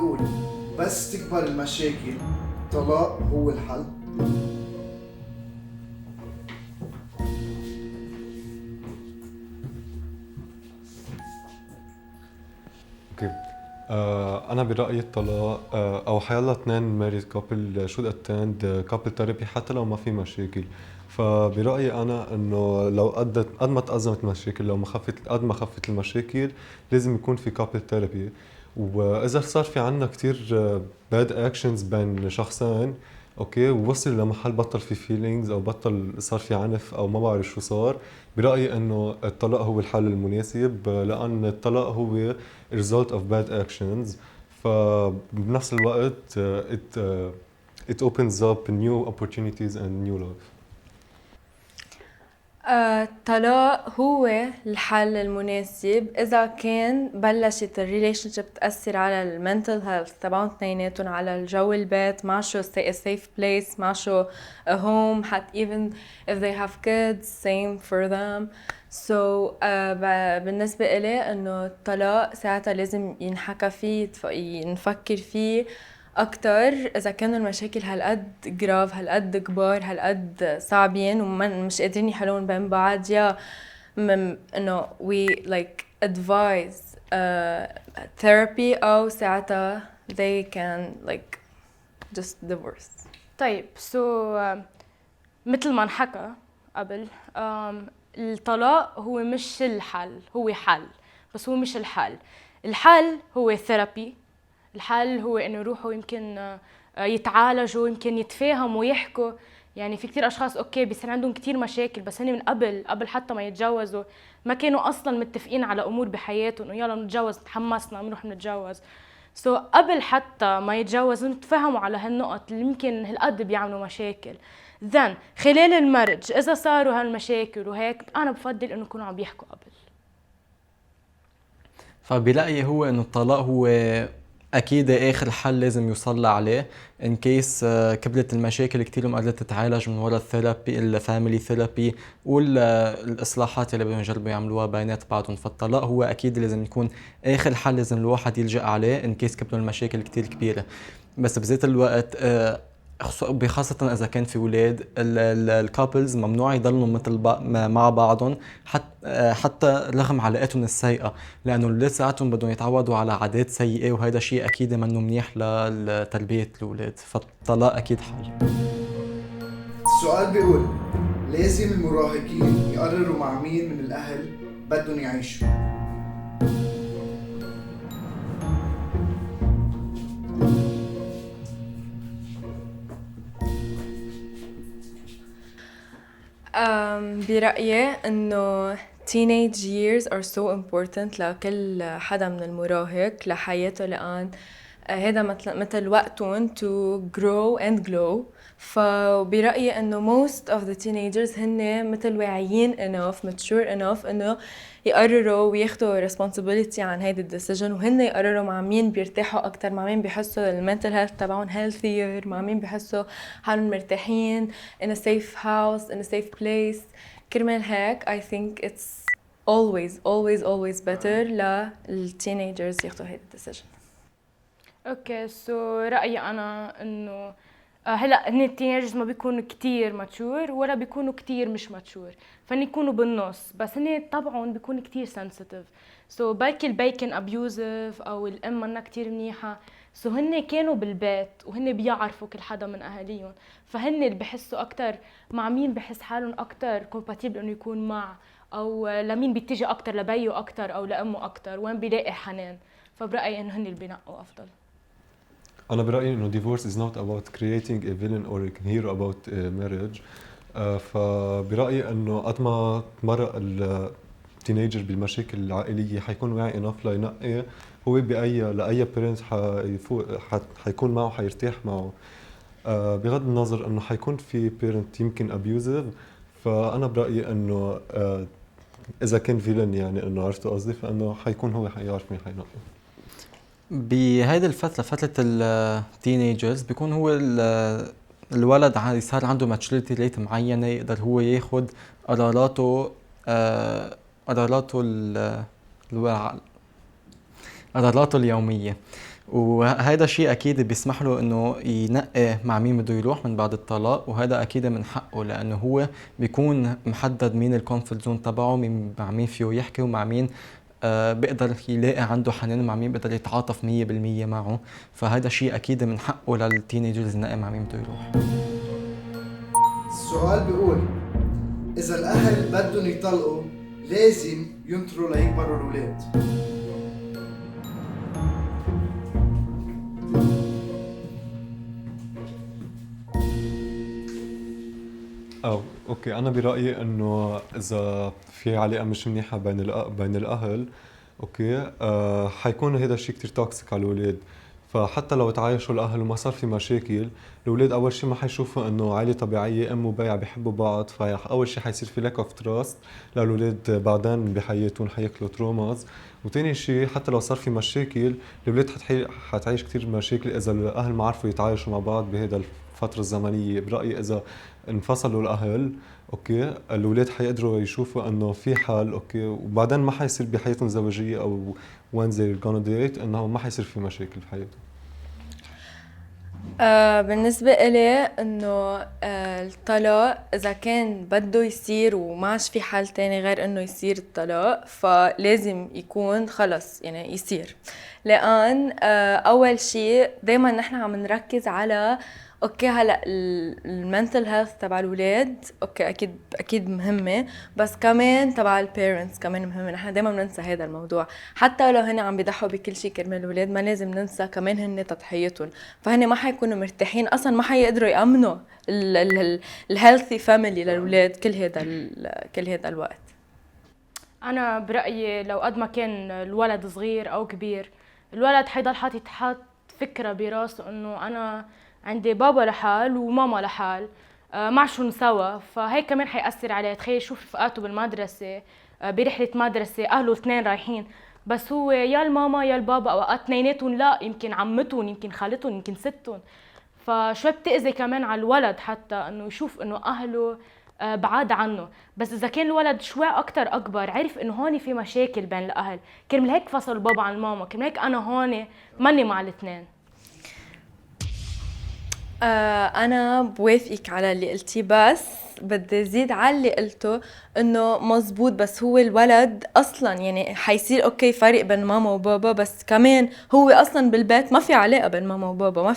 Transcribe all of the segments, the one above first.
بيقول بس تكبر المشاكل طلاق هو الحل. اوكي. انا برايي الطلاق او حيلا اثنين ماريد كابل شو اتند كابل ثيرابي حتى لو ما في مشاكل. فبرايي انا انه لو قد ما تأزمت المشاكل، لو ما خفت قد ما خفت المشاكل، لازم يكون في كابل ثيرابي. واذا صار في عنا كتير باد اكشنز بين شخصين، اوكي، ووصل لمحل بطل في فيلينجز او بطل صار في عنف او ما بعرف شو صار، برايي انه الطلاق هو الحل المناسب، لان الطلاق هو result of bad actions. فبنفس الوقت it opens up new opportunities and new love. الطلاق هو الحل المناسب إذا كان بلشت الريليشن شيب تأثر على المنتل هيلث تبعهم اثنيناتهم، على الجو البيت، ما شو a safe place، ما شو a home، حتى even if they have kids same for them. So بالنسبة إلي إنه الطلاق ساعتها لازم ينحكى فيه، نفكر فيه أكتر إذا كانوا المشاكل هالقد جراف، هالقد كبار، هالقد صعبين ومش قادرين يحلون بين بعض، يا إنه we like advise therapy أو ساعتها they can like just divorce. طيب مثل ما انحكى قبل، الطلاق هو مش الحل، هو حل بس هو مش الحل. الحل هو ثيرابي، الحل هو انه يروحوا يمكن يتعالجوا، يمكن يتفاهموا ويحكوا. يعني في كتير اشخاص اوكي بيصير عندهم كتير مشاكل، بس هن من قبل حتى ما يتجوزوا ما كانوا اصلا متفقين على امور بحياتهم، انه يلا نتجوز، تحمسنا بنروح نتجوز. قبل حتى ما يتجوزوا نتفاهموا على هالنقط اللي يمكن هالقد بيعملوا مشاكل. خلال المرج اذا صاروا هالمشاكل وهيك، انا بفضل انه يكونوا عم يحكوا قبل. فبلاقي هو انه الطلاق هو اكيد اخر حل لازم يوصل عليه ان كيس كبلت المشاكل كتير وما قدرت تتعالج من وراء الثيرابي، الفاميلي ثيرابي والاصلاحات اللي بدهم يجربوا يعملوها بينات بعضهم. فالطلاق هو اكيد لازم يكون اخر حل لازم الواحد يلجأ عليه ان كيس كبلوا المشاكل كتير كبيره. بس بذات الوقت بخاصة إذا كان في أولاد، الكابلز ممنوع يضلوا مثل مع بعضهم حتى رغم علاقتهم السيئة، لأنه الأولاد ساعتهم بدهم يتعودوا على عادات سيئة، وهذا شيء أكيد منه منيح لتربية الأولاد. فالطلاق أكيد حل. السؤال بيقول لازم المراهقين يقرروا مع مين من الأهل بدهم يعيشوا؟ برأيي إنه teenage years are so important لكل حدا من المراهق لحياته، لأن هذا مثل وقتهم to grow and glow. فبرأيي إنه most of the teenagers هن مثل واعيين enough mature enough إنه يقرروا وياخدوا responsibility عن هيدا decision، وهن يقرروا مع مين بيرتاحوا أكتر، مع مين بيحسوا المنتل health تبعهم healthier، مع مين بيحسوا حالهم مرتاحين in a safe house in a safe place. كرمال هيك I think it's always better للteenagers ياخدوا هيدا decision. اوكي رأيي انا انه هلا هن التينيجرز ما بيكونوا كتير ماتشور ولا بيكونوا كتير مش ماتشور، فهن يكونوا بالنص، بس هن طبعهم بيكون كتير سنسيتيف. بلكي البي كان ابيوزيف او الام منا كتير منيحه، هن كانوا بالبيت وهن بيعرفوا كل حدا من اهاليهم، فهن اللي بحسوا اكتر مع مين بحس حالهم اكتر كومباتيبل انه يكون مع، او لمين بيتجي اكتر، لبيه اكتر او لامه اكتر، وين بيلاقي حنان. فبرايي انه هن اللي بينقوا افضل. أنا برأيي إنه divorce is not about creating a villain or a hero about marriage. فبرأيي إنه قد ما تمرق التينيجر بالمشاكل العائلية حيكون واعي enough لينقي هو لأي parent حيكون معه، حيرتاح معه. بغض النظر إنه حيكون في parent يمكن abusive، فأنا برأيي إنه إذا كان villain يعني إنه عرفتوا قصدي، فإنه حيكون هو حيعرف مين حينقي. بهيدي الفترة، فترة التينيجرز، بيكون هو الولد صار عنده ماتشوريتي ريت معينة يقدر هو ياخد قراراته قراراته اليومية. وهذا الشيء اكيد بيسمح له انه ينقي مع مين بده يروح من بعد الطلاق، وهذا اكيد من حقه لانه هو بيكون محدد مين الكومفورت زون تبعه، مع مين فيه يحكي ومع مين بيقدر يلاقي عنده حنان، ومع مين بيقدر يتعاطف 100% معه. فهذا شيء اكيد من حقه للتينيجرز ينقي مع مين بده يروح. السؤال بيقول إذا الأهل بدهم يطلقوا لازم ينطروا ليكبروا الأولاد. اوكي، انا برايي انه اذا في علاقه مش منيحه بين الاهل، اوكي، حيكون هذا الشيء كتير توكسيك على الاولاد. فحتى لو تعايشوا الاهل وما صار في مشاكل، الاولاد اول شيء ما حيشوفوا انه عائله طبيعيه، ام وبيع بيحبوا بعض، فاول شيء حيصير في لاك اوف تراست للاولاد بعدين بحياتهم، حياكلوا تروماز. وثاني شيء حتى لو صار في مشاكل، الاولاد حتعيش كتير مشاكل اذا الاهل ما عرفوا يتعايشوا مع بعض بهذا الفتره الزمنيه. برايي اذا انفصلوا الاهل، اوكي، الاولاد حيقدروا يشوفوا انه في حل، اوكي، وبعدين ما حيصير بحياتهم زوجيه او وين they're gonna date انه ما حيصير في مشاكل بحياتهم. بالنسبة إلي إنه الطلاق إذا كان بده يصير وما عادش في حل تاني غير إنه يصير الطلاق، فلازم يكون خلص يعني يصير. لأن أول شيء دايما نحن عم نركز على اوكي هلا المنتل هيلث تبع الاولاد، اوكي اكيد مهمه، بس كمان تبع البيرنتس كمان مهمه. نحن دائما بننسى هذا الموضوع، حتى لو هن عم بيضحوا بكل شيء كرمال الاولاد ما لازم ننسى كمان هن تضحيتهم. فهن ما حيكونوا مرتاحين اصلا، ما حيقدروا يامنوا الهيلثي فاميلي للاولاد كل هذا الوقت. انا برايي لو قد ما كان الولد صغير او كبير، الولد حيضل حاطط فكره براسه انه انا عندي بابا لحال وماما لحال، مع شو نسوا. فهيك كمان حيأثر عليه. تخيل شوف رفقاته بالمدرسة، برحلة مدرسة أهله الاثنين رايحين، بس هو يا الماما يا البابا، أوقات اثنيناتهم لا، يمكن عمتهم يمكن خالتهم يمكن ستهم. فشوي بتأذي كمان على الولد حتى انه يشوف انه اهله بعاد عنه. بس اذا كان الولد شوي اكتر اكبر، عرف انه هون في مشاكل بين الاهل، كرمال هيك فصل بابا عن ماما، كرمال هيك انا هون ماني مع الاثنين. أنا بوافقك على اللي قلتيه، بس بدي زيد على اللي قلته إنه مزبوط. بس هو الولد أصلاً يعني حيصير أوكي فرق بين ماما وبابا، بس كمان هو أصلاً بالبيت ما في علاقة بين ماما وبابا،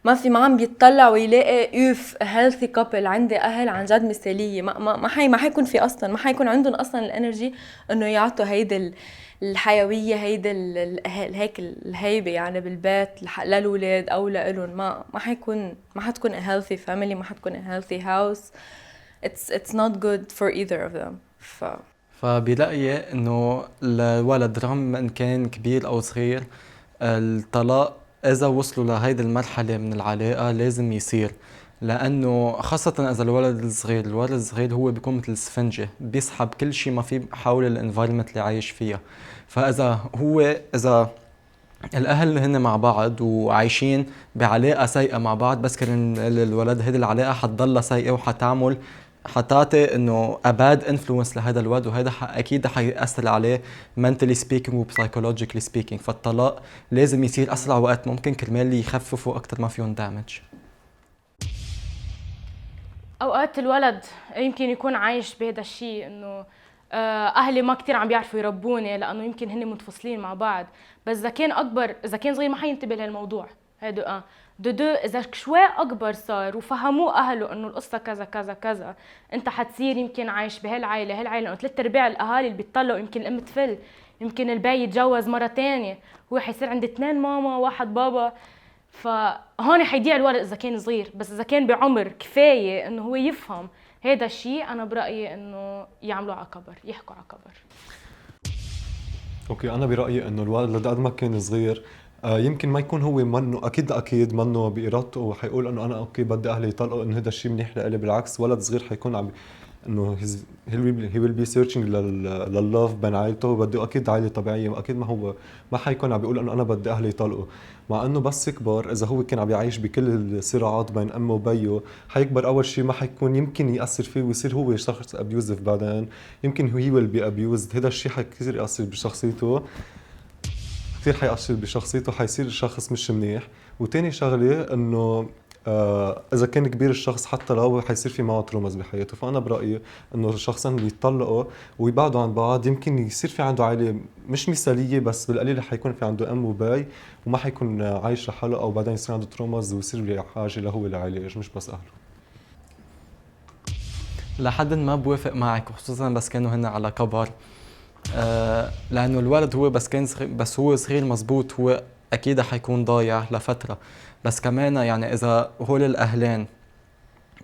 ما عم بيطلع ويلاقي healthy couple، عندي أهل عن جد مثالية. ما حيكون في أصلاً، ما حيكون عندهم أصلاً الانرجي إنه يعطوا هيدا الحيوية، هيدا هيك الهيبة يعني بالبيت للولاد أو لإلهم. ما حتكون a healthy family، ما حتكون a healthy house. It's not good for either of them. فبيلاقي انه الولد رغم ان كان كبير او صغير، الطلاق اذا وصلوا لهيدي المرحلة من العلاقة لازم يصير. لانه خاصة اذا الولد الصغير هو بيكون مثل السفنجة، بيسحب كل شيء ما في حول الانفايرمنت اللي عايش فيها. فاذا الاهل هن مع بعض وعايشين بعلاقة سيئة مع بعض، بس كان الولد هيدي العلاقة حتضلها سيئة حتعطي انه اباد انفلونس لهذا الولد، وهذا اكيد حيأثر عليه mentally speaking و psychologically speaking. فالطلاق لازم يصير اسرع وقت ممكن كرمال يخففوا اكثر ما فيهم دامج. اوقات الولد يمكن يكون عايش بهذا الشيء انه اهلي ما كتير عم بيعرفوا يربوني، لانه يمكن هن منفصلين مع بعض. بس اذا كان صغير ما حينتبه لهالموضوع هذا. اذا شوي اكبر صار وفهموه اهله انه القصه كذا كذا كذا، انت حتصير يمكن عايش بهالعائله لانه 3/4 الاهالي اللي بيطلقوا يمكن الام تفل، يمكن الباي يتجوز مره ثانيه، هو حيصير عنده 2 ماما وواحد بابا. فهون حيضيع الولد اذا كان صغير. بس اذا كان بعمر كفايه انه هو يفهم هذا الشيء، انا برايي انه يعملوا على كبر، يحكوا على كبر. اوكي، انا برايي انه الولد قد ما كان صغير يمكن ما يكون هو منه اكيد منه بارادته وحيقول انه انا اوكي بدي اهلي يطلقوا، انه هذا الشيء منيح لإلي. بالعكس، ولد صغير حيكون عم انه he will be searching لللاف بين عائلته، وبده اكيد عائله طبيعيه. اكيد ما حيكون عم بيقول انه انا بدي اهلي يطلقوا. مع انه بس يكبر، اذا هو كان عم يعيش بكل الصراعات بين امه وبيه، حيكبر اول شيء ما حيكون يمكن ياثر فيه ويصير هو شخص ابيوزيف. بعدين يمكن he will be abused. هذا الشيء حيصير ياثر بشخصيته كثير حيأثر بشخصيته، حيصير الشخص مش منيح. وتاني شغلة انه اذا كان كبير الشخص حتى لو حيصير في معه ترومز بحياته. فانا برايي انه الشخصين اللي يتطلقوا ويبعدوا عن بعض يمكن يصير في عنده عائله مش مثاليه، بس بالقليل حيكون في عنده ام وباي وما حيكون عايش لحاله، او بعدين يصير عنده ترومز ويصير بحاجه لهو لعلاج مش بس اهله. لحد ما بوافق معك، وخصوصا بس كانوا هن على كبر. لانه الولد هو بس كان صغير، بس هو صغير مزبوط، هو اكيد حيكون ضايع لفتره. بس كمان يعني اذا هول الاهلين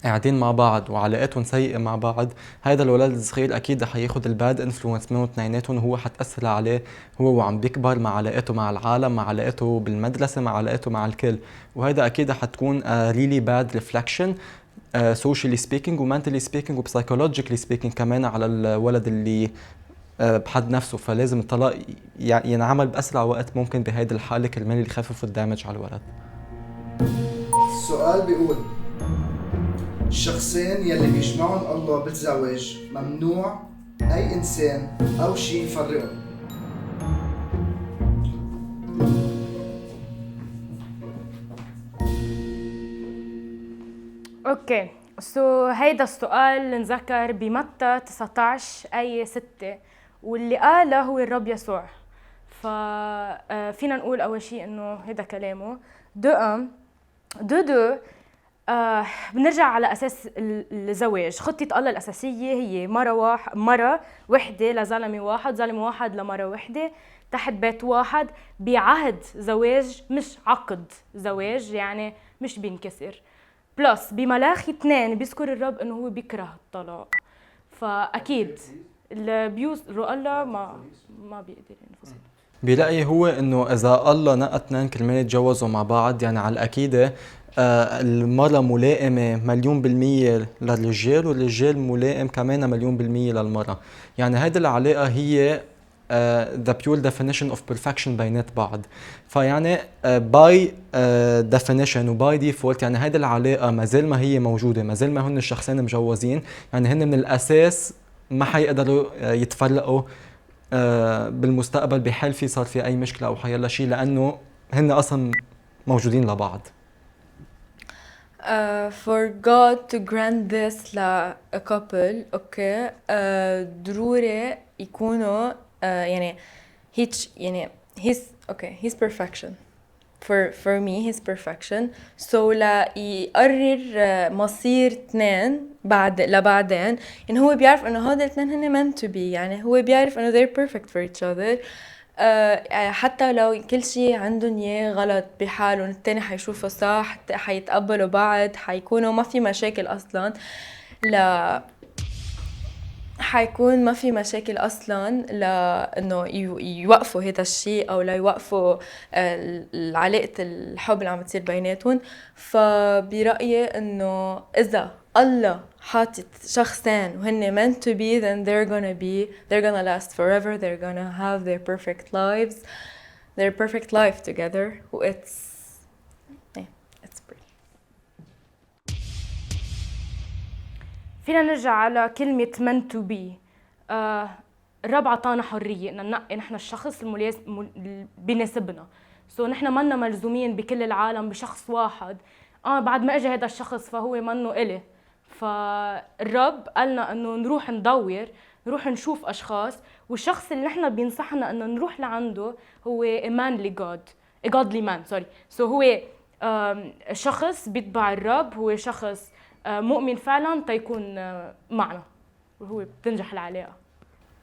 قاعدين مع بعض وعلاقاتهم سيئه مع بعض، هذا الولد الصغير اكيد حياخد الباد انفلونس منهم اثنيناتهم، وهو حتاثر عليه هو وعم بيكبر، مع علاقاته مع العالم، مع علاقاته بالمدرسه، مع علاقاته مع الكل. وهذا اكيد حتكون ريلي باد ريفلكشن socially speaking و mentally speaking و psychologically speaking كمان على الولد اللي بحد نفسه. فلازم الطلاق ينعمل بأسرع وقت ممكن بهيدي الحالة كرمال يخفف الدامج على الولد. السؤال بيقول الشخصين يلي بيجمعهم الله بالزواج ممنوع أي إنسان أو شيء يفرقهم. اوكي، هيدا السؤال نذكر بمتى 19 آية 6، واللي قاله هو الرب يسوع. ففينا نقول أول شيء إنه هيدا كلامه دو بنرجع على أساس الزواج. خطة الله الأساسية هي مرة وحدة لزلمة واحد، زلمة واحد لمرة وحدة تحت بيت واحد بعهد زواج، مش عقد زواج يعني مش بينكسر. بلس بملاخي 2 بيذكر الرب انه هو بيكره الطلاق. فاكيد البيوت الله ما بيقدر ينفصل. بيلاقي هو انه اذا الله نقى اثنين كرمال يتجوزوا مع بعض، يعني على الاكيد المرأة ملائمة 100% للرجال، والرجال ملائم كمان 100% للمرأة. يعني هيدي العلاقة هي the pure definition of perfection بينات بعض. فيعني by definition و by default يعني هيدي العلاقة ما زال ما هي موجودة، ما زال ما هن الشخصين مجوزين، يعني هن من الأساس ما حيقدروا يتفرقوا بالمستقبل بحال في صار في أي مشكلة أو حيلا شيء، لأنه هن أصلا موجودين لبعض. For God to grant this ل a couple okay ضروري يكونوا يعني he's perfection for me he's perfection. So لا يقرر مصير اثنين لبعدين، يعني هو بيعرف انه هذول الاثنين هن meant to be، يعني هو بيعرف انه they're perfect for each other. حتى لو كل شيء عندهم اياه غلط بحالهم، التاني حيشوفه صح، حيتقبلوا بعض، حيكونوا ما في مشاكل اصلا. لا حيكون ما في مشاكل اصلا لانه يوقفوا هذا الشيء او لا يوقفوا علاقه الحب اللي عم تصير بيناتهم. فبرايي انه اذا الله حاطط شخصين وهن meant to be then they're gonna last forever, they're gonna have their perfect life together. It's pretty. فينا نرجع على كلمة meant to be. الرب عطانا حرية إن ننقي نحن الشخص اللي بيناسبنا. نحن منا ملزومين بكل العالم بشخص واحد. بعد ما اجى هذا الشخص فهو منه إلي. فالرب قالنا إنه نروح ندور، نروح نشوف أشخاص، والشخص اللي نحن بينصحنا إنه نروح لعنده هو a godly man. هو شخص بيتبع الرب، هو شخص مؤمن فعلا تيكون معنا، وهو بتنجح العلاقة.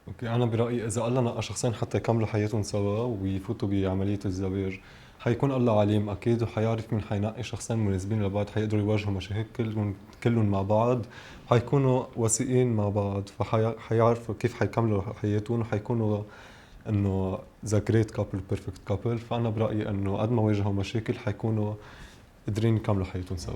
اوكي، انا برايي اذا الله نقى شخصين حتى يكملوا حياتهم سوا ويفوتوا بعمليه الزواج، حيكون الله عليم اكيد وحيعرف مين حينقي شخصين مناسبين لبعض، حيقدروا يواجهوا مشاكلهم كلهم مع بعض، حيكونوا وثيقين مع بعض، فحيعرفوا كيف حيكملوا حياتهم، وحيكونوا انه ذا جريت كابل بيرفكت كابل. فانا برايي انه قد ما واجهوا مشاكل حيكونوا قادرين يكملوا حياتهم سوا.